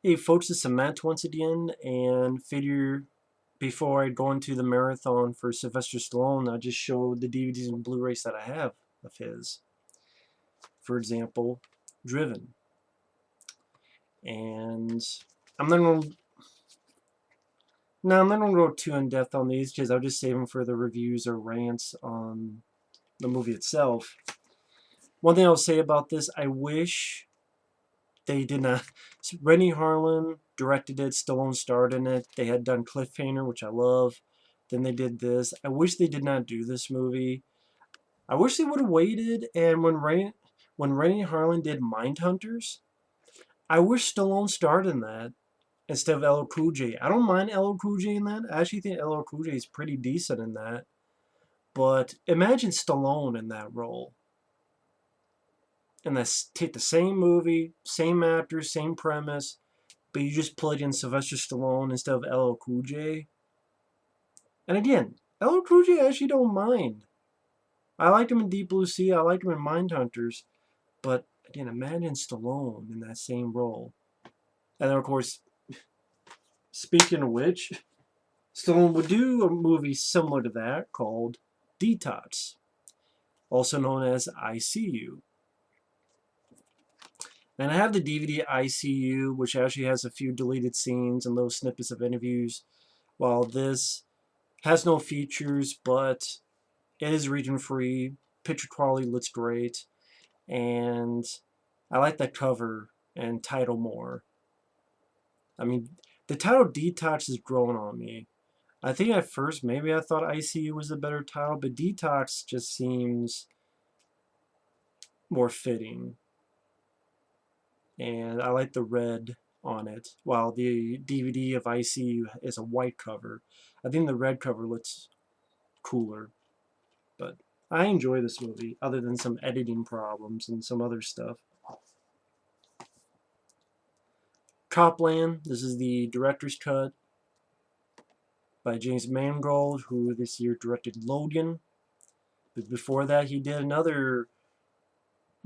Hey folks, it's Matt once again, and figure before I go into the marathon for Sylvester Stallone, I just showed the DVDs and Blu-rays that I have of his. For example, Driven. And I'm not gonna I'm not gonna go too in depth on these because I'll just save them for the reviews or rants on the movie itself. One thing I'll say about this, I wish they did not. Rennie Harlan directed it. Stallone starred in it. They had done Cliffhanger, which I love. Then they did this. I wish they did not do this movie. I wish they would have waited. And when Rennie Harlan did Mindhunters, I wish Stallone starred in that instead of LL Cool J. I don't mind LL Cool J in that. I actually think LL Cool J is pretty decent in that. But imagine Stallone in that role. And take the same movie, same actor, same premise, but you just plug in Sylvester Stallone instead of LL Cool J. And again, LL Cool J I actually don't mind. I liked him in Deep Blue Sea, I liked him in Mindhunters, but again, imagine Stallone in that same role. And then, of course, speaking of which, Stallone would do a movie similar to that called Detox, also known as ICU. And I have the DVD ICU, which actually has a few deleted scenes and little snippets of interviews, while this has no features, but it is region free. Picture quality looks great, and I like that cover and title more. I mean, the title Detox is growing on me. I think at first maybe I thought ICU was a better title, but Detox just seems more fitting. And I like the red on it, while the DVD of ICU is a white cover. I think the red cover looks cooler. But I enjoy this movie, other than some editing problems and some other stuff. Copland, this is the director's cut by James Mangold, who this year directed Logan. But before that, he did another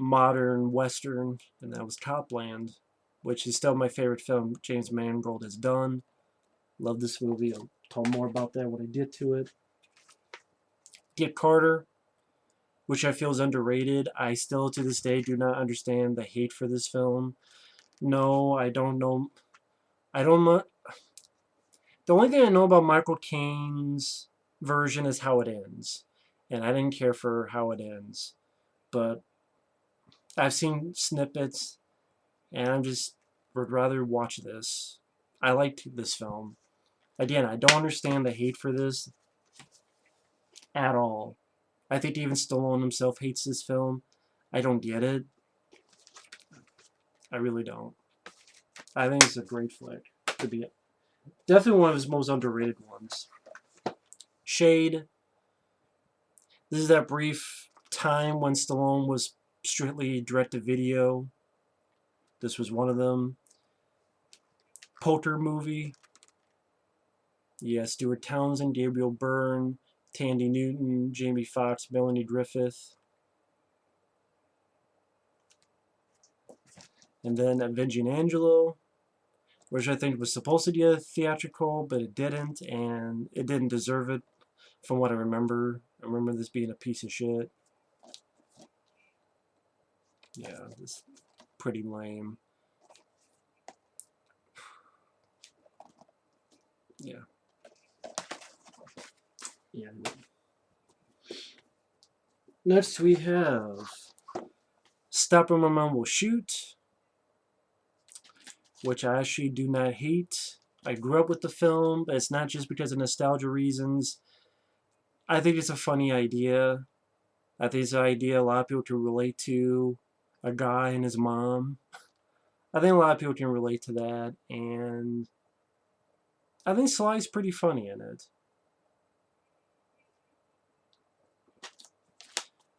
modern western, and that was Copland, which is still my favorite film James Mangold has done. Love this movie. I'll talk more about that when I get to it. Get Carter, which I feel is underrated. I still, to this day, do not understand the hate for this film. No, I don't know. I don't know. The only thing I know about Michael Caine's version is how it ends. And I didn't care for how it ends. But I've seen snippets, and I just would rather watch this. I liked this film. Again, I don't understand the hate for this at all. I think even Stallone himself hates this film. I don't get it. I really don't. I think it's a great flick. To be definitely one of his most underrated ones. Shade. This is that brief time when Stallone was strictly direct-to-video. This was one of them. Poker movie. Yeah, Stuart Townsend, Gabriel Byrne, Tandy Newton, Jamie Foxx, Melanie Griffith. And then Avenging Angelo, which I think was supposed to be a theatrical, but it didn't, and it didn't deserve it from what I remember. I remember this being a piece of shit. Yeah, this pretty lame. Yeah. Yeah. Next we have Stop and My Mom Will Shoot, which I actually do not hate. I grew up with the film, but it's not just because of nostalgia reasons. I think it's a funny idea. I think it's an idea a lot of people can relate to. A guy and his mom. I think a lot of people can relate to that, and I think Sly's pretty funny in it.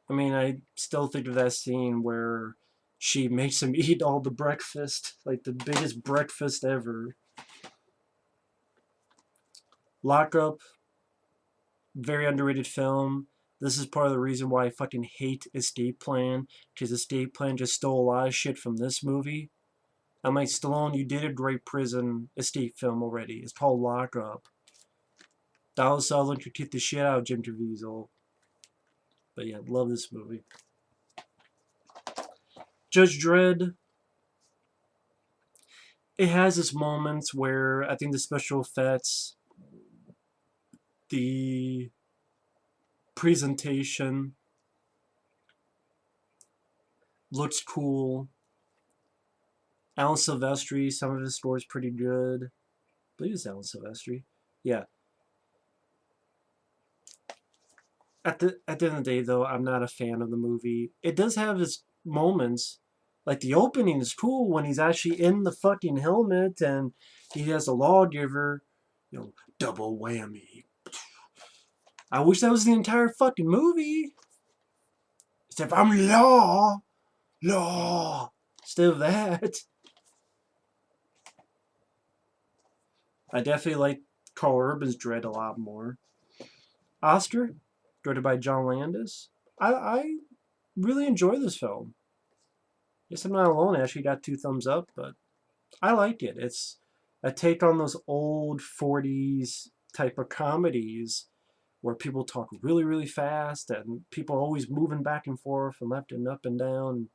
I mean, I still think of that scene where she makes him eat all the breakfast, like the biggest breakfast ever. Lockup, very underrated film. This is part of the reason why I fucking hate Escape Plan, because Escape Plan just stole a lot of shit from this movie. I'm like, Stallone, you did a great prison escape film already. It's called Lock Up. Donald Sutherland could kick the shit out of Jim Caviezel. But yeah, love this movie. Judge Dredd. It has its moments where I think the special effects, the presentation looks cool. Alan Silvestri, some of his score is pretty good. I believe it's Alan Silvestri. Yeah. At the end of the day, though, I'm not a fan of the movie. It does have its moments. Like, the opening is cool when he's actually in the fucking helmet and he has a lawgiver, double whammy. I wish that was the entire fucking movie. Except I'm law. Instead of that. I definitely like Carl Urban's Dredd a lot more. Oscar, directed by John Landis. I really enjoy this film. Yes, I'm not alone. I actually got 2 thumbs up, but I like it. It's a take on those old 40s type of comedies where people talk really, really fast and people are always moving back and forth and left and up and down.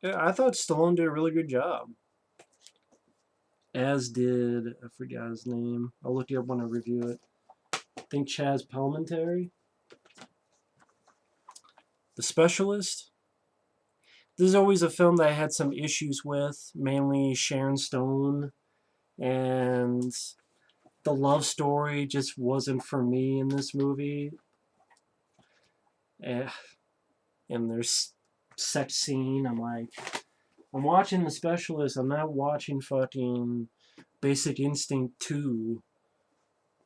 Yeah, I thought Stallone did a really good job. As did, I forgot his name. I'll look it up when I review it. I think Chaz Palminteri. The Specialist. This is always a film that I had some issues with, mainly Sharon Stone, and the love story just wasn't for me in this movie. And there's sex scene. I'm like, I'm watching The Specialist. I'm not watching fucking Basic Instinct 2.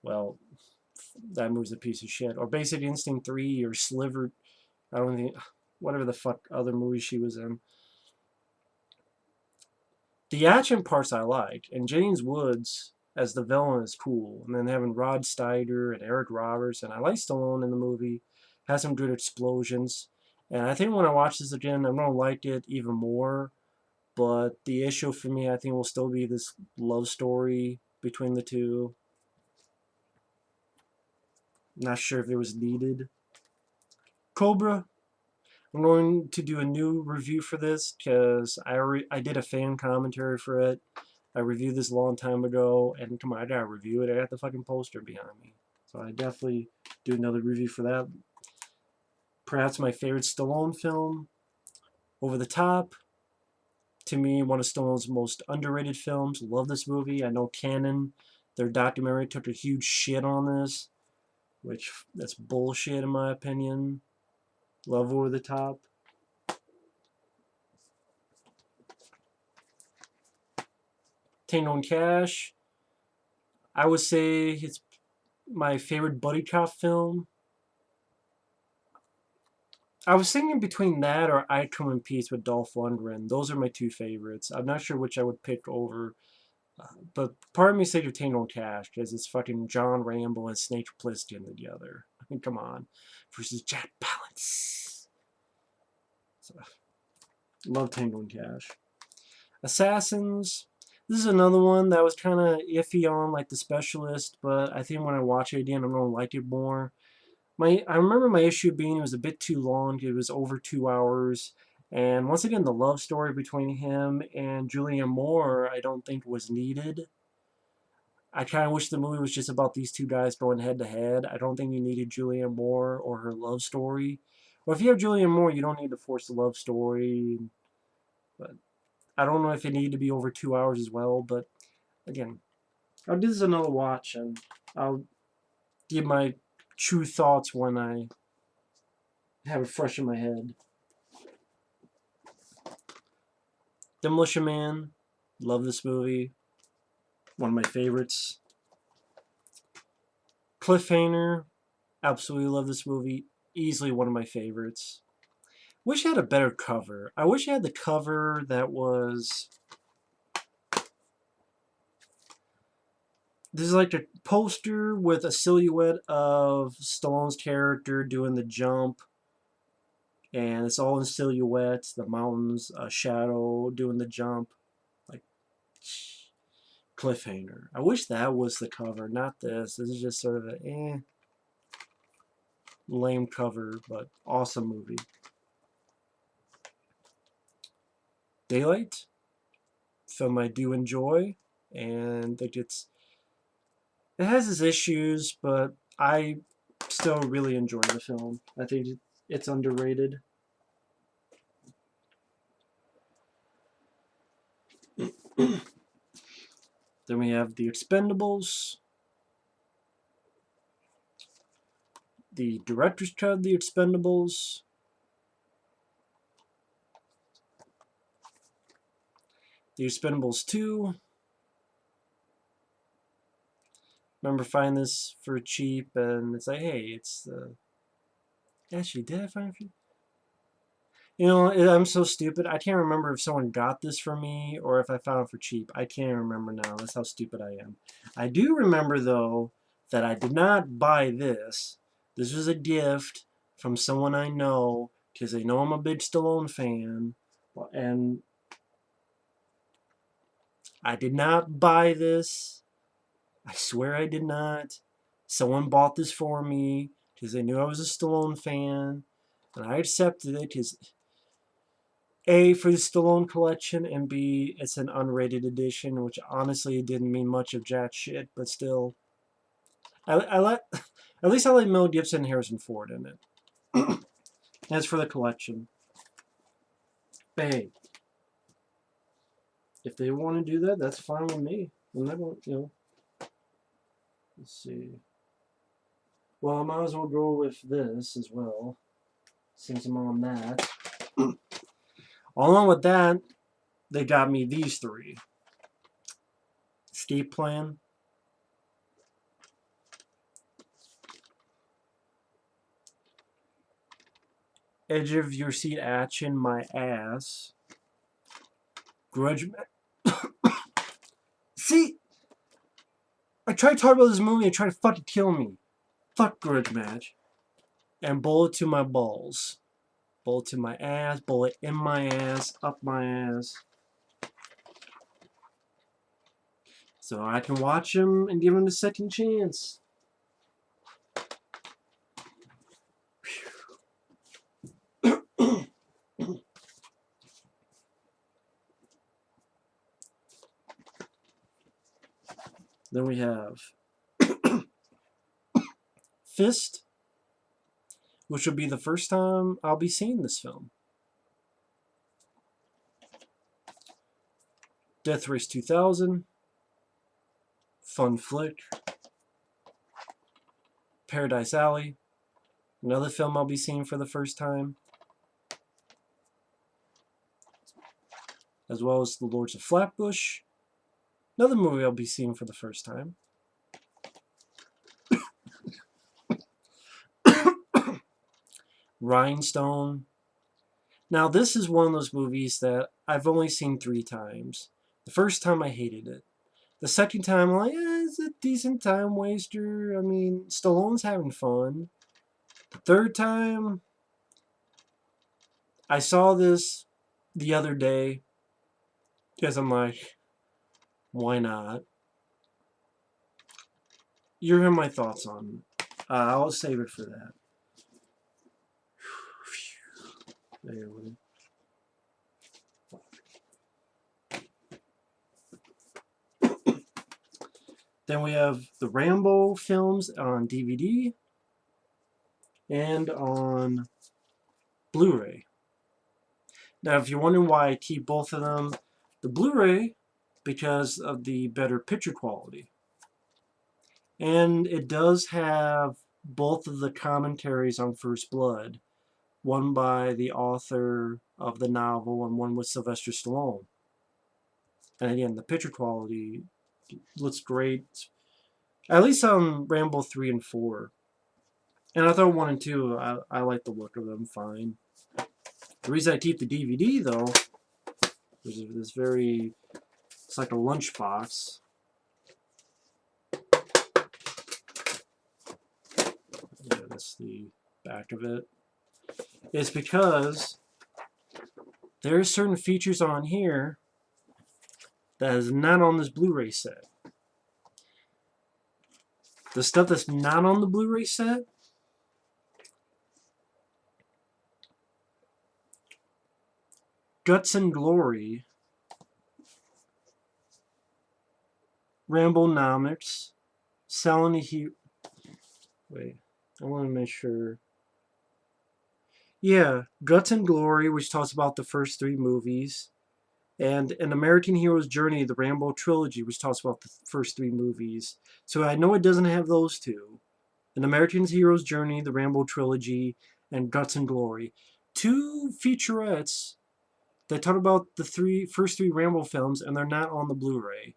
Well, that movie's a piece of shit. Or Basic Instinct 3 or Sliver. I don't think, whatever the fuck other movie she was in. The action parts I like, and James Woods as the villain is cool. And then having Rod Steiger and Eric Roberts, and I like Stallone in the movie. Has some good explosions. And I think when I watch this again, I'm going to like it even more. But the issue for me, I think, will still be this love story between the two. Not sure if it was needed. Cobra. I'm going to do a new review for this because I did a fan commentary for it. I reviewed this a long time ago, and come on, I gotta review it. I got the fucking poster behind me. So I definitely do another review for that. Perhaps my favorite Stallone film, Over the Top. To me, one of Stallone's most underrated films. Love this movie. I know Canon, their documentary, took a huge shit on this, which that's bullshit in my opinion. Love Over the Top. Tango and Cash. I would say it's my favorite buddy cop film. I was thinking between that or I Come in Peace with Dolph Lundgren. Those are my 2 favorites. I'm not sure which I would pick over. But part of me says Tango and Cash because it's fucking John Rambo and Snake Plissken together. I mean, come on. Versus Jack Palance. So, love Tango and Cash. Assassins. This is another one that was kind of iffy on, like The Specialist, but I think when I watch it again, I'm going to like it more. I remember my issue being it was a bit too long. It was over 2 hours. And once again, the love story between him and Julianne Moore, I don't think was needed. I kind of wish the movie was just about these 2 guys going head to head. I don't think you needed Julianne Moore or her love story. Or if you have Julianne Moore, you don't need to force the love story. But I don't know if it needed to be over 2 hours as well. But again, I'll do this another watch and I'll give my true thoughts when I have it fresh in my head. Demolition Man. Love this movie. One of my favorites. Cliffhanger. Absolutely love this movie. Easily one of my favorites. Wish I had a better cover. I wish I had the cover that was... This is like a poster with a silhouette of Stallone's character doing the jump. and it's all in silhouette, the mountains, a shadow doing the jump, like Cliffhanger. I wish that was the cover, not this. This is just sort of a lame cover, but awesome movie. Daylight, film I do enjoy, and think it has its issues, but I still really enjoy the film. I think it's underrated. Then we have The Expendables, the director's cut of The Expendables, The Expendables 2. Remember finding this for cheap, and it's like, hey, it's actually, did I find it for cheap? You know, I'm so stupid. I can't remember if someone got this for me or if I found it for cheap. I can't remember now. That's how stupid I am. I do remember, though, that I did not buy this. This was a gift from someone I know because they know I'm a big Stallone fan. And I did not buy this. I swear I did not. Someone bought this for me because they knew I was a Stallone fan. And I accepted it because A, for the Stallone collection, and B, it's an unrated edition, which honestly didn't mean much of jack shit, but still. At least I let Mel Gibson and Harrison Ford in it. As for the collection, but hey, if they want to do that, that's fine with me. And I don't, you know. Let's see. Well, I might as well go with this as well, since I'm on that. Along with that, they got me these three. Escape Plan. Edge of Your Seat Action, My Ass. Grudge Match. See? I tried to talk about this movie and tried to fucking kill me. Fuck Grudge Match. And Bullet to My Balls. Bullet to my ass, bullet in my ass, up my ass. So I can watch him and give him a second chance. Then we have Fist, which will be the first time I'll be seeing this film. Death Race 2000, fun flick. Paradise Alley, another film I'll be seeing for the first time. As well as The Lords of Flatbush, another movie I'll be seeing for the first time. Rhinestone. Now, this is one of those movies that I've only seen 3 times. The first time I hated it. The second time, I'm like, it's a decent time waster. I mean, Stallone's having fun. The third time, I saw this the other day because I'm like, why not? You're hearing my thoughts on it. I'll save it for that. There we go. Then we have the Rambo films on DVD and on Blu-ray. Now, if you're wondering why I keep both of them, the Blu-ray, because of the better picture quality. And it does have both of the commentaries on First Blood, one by the author of the novel and one with Sylvester Stallone. And again, the picture quality looks great. At least on Rambo 3 and 4. And I thought 1 and 2, I like the look of them fine. The reason I keep the DVD, though, is this very... It's like a lunchbox. Yeah, that's the back of it. is because there are certain features on here that is not on this Blu-ray set. The stuff that's not on the Blu-ray set, Guts and Glory, Rambonomics, Selling a Hero. Wait, I want to make sure. Yeah, Guts and Glory, which talks about the first 3 movies, and An American Hero's Journey, the Rambo trilogy, which talks about the first 3 movies. So I know it doesn't have those 2. An American Hero's Journey, the Rambo trilogy, and Guts and Glory. 2 featurettes that talk about the first 3 Rambo films, and they're not on the Blu-ray.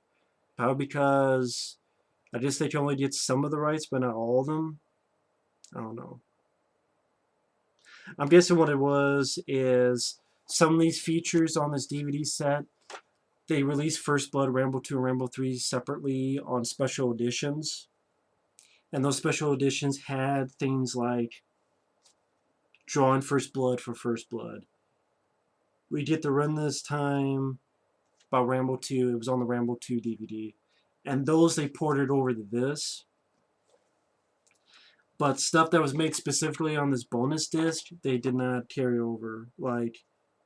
Probably because I guess they can only get some of the rights, but not all of them. I don't know. I'm guessing what it was is some of these features on this DVD set, they released First Blood, Rambo 2, and Rambo 3 separately on special editions. And those special editions had things like Drawing First Blood for First Blood. We get to run this time about Rambo 2. It was on the Rambo 2 DVD. And those they ported over to this. But stuff that was made specifically on this bonus disc, they did not carry over. Like,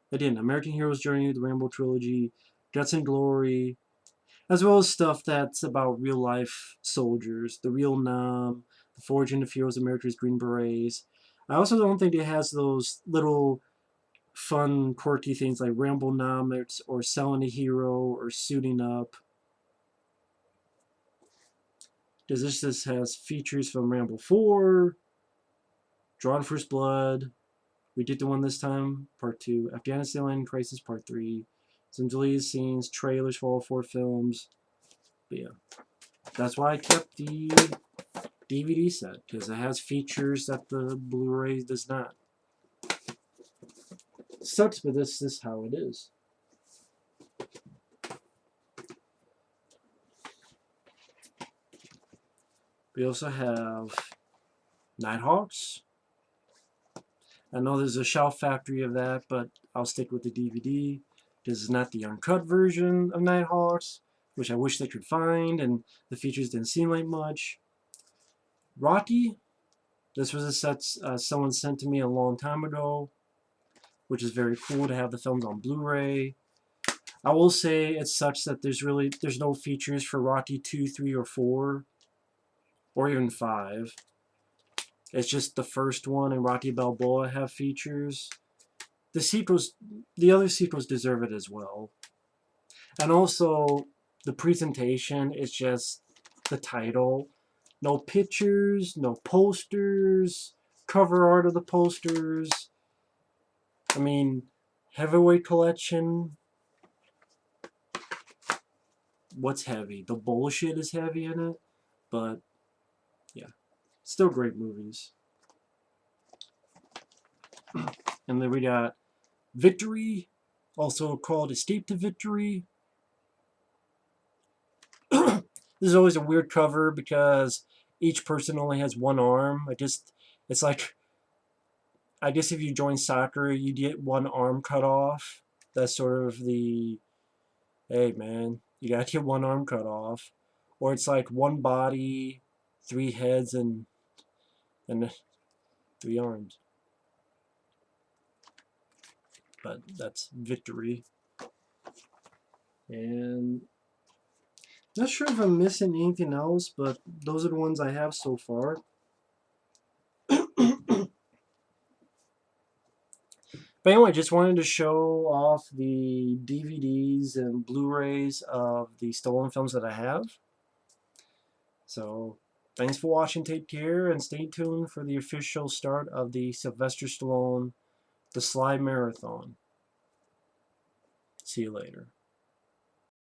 they didn't. American Hero's Journey, the Rambo trilogy, Guts and Glory, as well as stuff that's about real life soldiers, the real Nam, the Forging of Heroes, America's Green Berets. I also don't think it has those little fun, quirky things like Rambonomics or Selling a Hero or Suiting Up. Because this just has features from Rambo 4, Drawn First Blood, We Did the One This Time, Part 2, Afghanistan Landing Crisis, Part 3, some deleted scenes, trailers for all 4 films. But yeah, that's why I kept the DVD set, because it has features that the Blu-ray does not. Sucks, but this is how it is. We also have Nighthawks. I know there's a shelf factory of that, but I'll stick with the DVD. This is not the uncut version of Nighthawks, which I wish they could find, and the features didn't seem like much. Rocky. This was a set someone sent to me a long time ago, which is very cool to have the films on Blu-ray. I will say it's such that there's no features for Rocky 2, 3, or 4, or even 5. It's just the first one and Rocky Balboa have features. The other sequels deserve it as well. And also, the presentation is just the title. No pictures, no posters, cover art of the posters. I mean, Heavyweight Collection. What's heavy? The bullshit is heavy in it. But, yeah. Still great movies. And then we got Victory, also called Escape to Victory. This is always a weird cover because each person only has one arm. It's like, I guess if you join soccer, you get one arm cut off. That's sort of the, hey man, you gotta get one arm cut off. Or it's like one body, 3 heads, and 3 arms. But that's Victory. And not sure if I'm missing anything else, but those are the ones I have so far. But anyway, just wanted to show off the DVDs and Blu-rays of the Stallone films that I have. So, thanks for watching, take care, and stay tuned for the official start of the Sylvester Stallone The Sly Marathon. See you later.